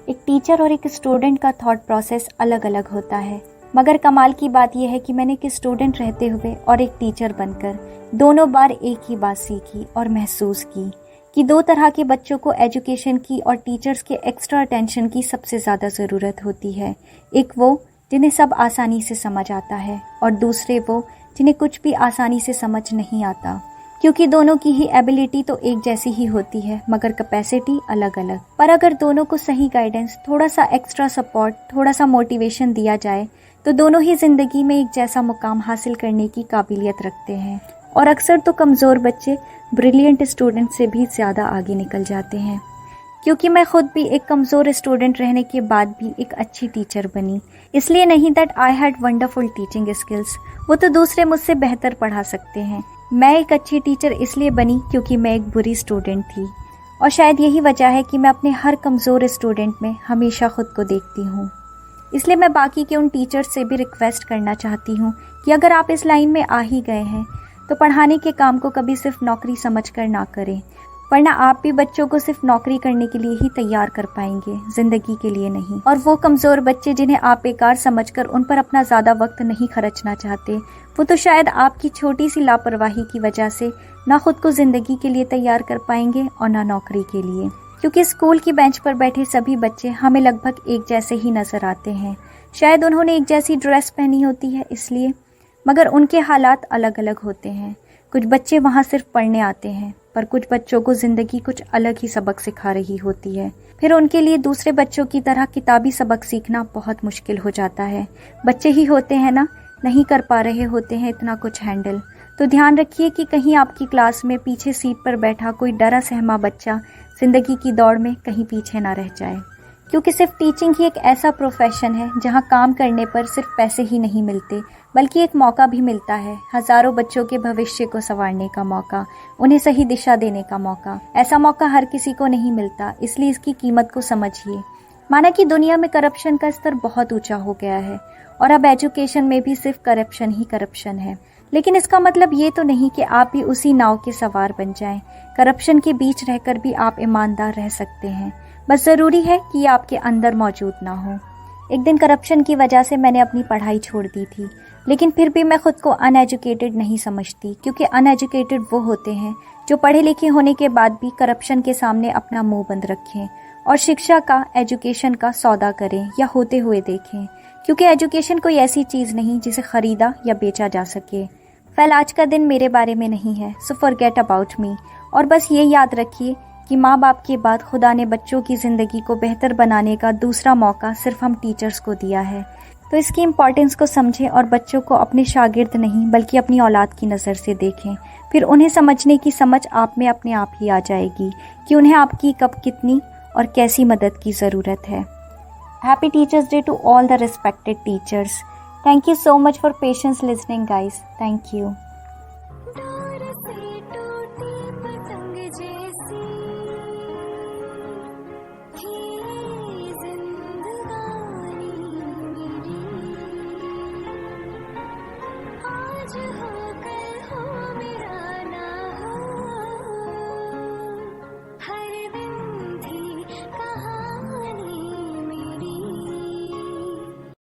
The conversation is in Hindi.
एक टीचर और एक स्टूडेंट का थॉट प्रोसेस अलग अलग होता है, मगर कमाल की बात यह है कि मैंने एक स्टूडेंट रहते हुए और एक टीचर बनकर दोनों बार एक ही बात सीखी और महसूस की कि दो तरह के बच्चों को एजुकेशन की और टीचर्स के एक्स्ट्रा अटेंशन की सबसे ज़्यादा ज़रूरत होती है। एक वो जिन्हें सब आसानी से समझ आता है और दूसरे वो जिन्हें कुछ भी आसानी से समझ नहीं आता, क्योंकि दोनों की ही एबिलिटी तो एक जैसी ही होती है मगर कैपेसिटी अलग अलग। पर अगर दोनों को सही गाइडेंस, थोड़ा सा एक्स्ट्रा सपोर्ट, थोड़ा सा मोटिवेशन दिया जाए तो दोनों ही जिंदगी में एक जैसा मुकाम हासिल करने की काबिलियत रखते हैं। और अक्सर तो कमज़ोर बच्चे ब्रिलियंट स्टूडेंट से भी ज़्यादा आगे निकल जाते हैं। क्योंकि मैं खुद भी एक कमज़ोर स्टूडेंट रहने के बाद भी एक अच्छी टीचर बनी, इसलिए नहीं that I had wonderful teaching skills, वो तो दूसरे मुझसे बेहतर पढ़ा सकते हैं। मैं एक अच्छी टीचर इसलिए बनी क्योंकि मैं एक बुरी स्टूडेंट थी, और शायद यही वजह है कि मैं अपने हर कमज़ोर स्टूडेंट में हमेशा खुद को देखती हूँ। इसलिए मैं बाकी के उन टीचर्स से भी रिक्वेस्ट करना चाहती हूँ कि अगर आप इस लाइन में आ ही गए हैं तो पढ़ाने के काम को कभी सिर्फ नौकरी समझकर ना करें, वरना आप भी बच्चों को सिर्फ नौकरी करने के लिए ही तैयार कर पाएंगे, जिंदगी के लिए नहीं। और वो कमज़ोर बच्चे जिन्हें आप बेकार समझकर उन पर अपना ज़्यादा वक्त नहीं खर्चना चाहते, वो तो शायद आपकी छोटी सी लापरवाही की वजह से ना खुद को ज़िंदगी के लिए तैयार कर पाएंगे और ना नौकरी के लिए। क्योंकि स्कूल की बेंच पर बैठे सभी बच्चे हमें लगभग एक जैसे ही नज़र आते हैं। शायद उन्होंने एक जैसी ड्रेस पहनी होती है इसलिए, मगर उनके हालात अलग अलग होते हैं। कुछ बच्चे वहाँ सिर्फ पढ़ने आते हैं, पर कुछ बच्चों को ज़िंदगी कुछ अलग ही सबक सिखा रही होती है। फिर उनके लिए दूसरे बच्चों की तरह किताबी सबक सीखना बहुत मुश्किल हो जाता है। बच्चे ही होते हैं ना, नहीं कर पा रहे होते हैं इतना कुछ हैंडल। तो ध्यान रखिए कि कहीं आपकी क्लास में पीछे सीट पर बैठा कोई डरा सहमा बच्चा ज़िंदगी की दौड़ में कहीं पीछे ना रह जाए। क्योंकि सिर्फ टीचिंग ही एक ऐसा प्रोफेशन है जहाँ काम करने पर सिर्फ पैसे ही नहीं मिलते, बल्कि एक मौका भी मिलता है, हज़ारों बच्चों के भविष्य को संवारने का मौका, उन्हें सही दिशा देने का मौका। ऐसा मौका हर किसी को नहीं मिलता, इसलिए इसकी कीमत को समझिए। माना कि दुनिया में करप्शन का स्तर बहुत ऊंचा हो गया है और अब एजुकेशन में भी सिर्फ करप्शन ही करप्शन है, लेकिन इसका मतलब ये तो नहीं कि आप भी उसी नाव के सवार बन जाएं। करप्शन के बीच रहकर भी आप ईमानदार रह सकते हैं, बस ज़रूरी है कि ये आपके अंदर मौजूद ना हो। एक दिन करप्शन की वजह से मैंने अपनी पढ़ाई छोड़ दी थी, लेकिन फिर भी मैं खुद को अनएजुकेटेड नहीं समझती, क्योंकि अनएजुकेटेड वो होते हैं जो पढ़े लिखे होने के बाद भी करप्शन के सामने अपना मुंह बंद रखें और शिक्षा का, एजुकेशन का सौदा करें या होते हुए देखें। क्योंकि एजुकेशन कोई ऐसी चीज़ नहीं जिसे ख़रीदा या बेचा जा सके। वेल, आज का दिन मेरे बारे में नहीं है, सो फॉरगेट अबाउट मी। और बस ये याद रखिए कि माँ बाप के बाद खुदा ने बच्चों की ज़िंदगी को बेहतर बनाने का दूसरा मौका सिर्फ हम टीचर्स को दिया है। तो इसकी इम्पॉर्टेंस को समझें और बच्चों को अपने शागिर्द नहीं बल्कि अपनी औलाद की नज़र से देखें। फिर उन्हें समझने की समझ आप में अपने आप ही आ जाएगी कि उन्हें आपकी कब, कितनी और कैसी मदद की ज़रूरत है। Happy teachers day to all the respected teachers. Thank you so much for patience listening guys. Thank you. आज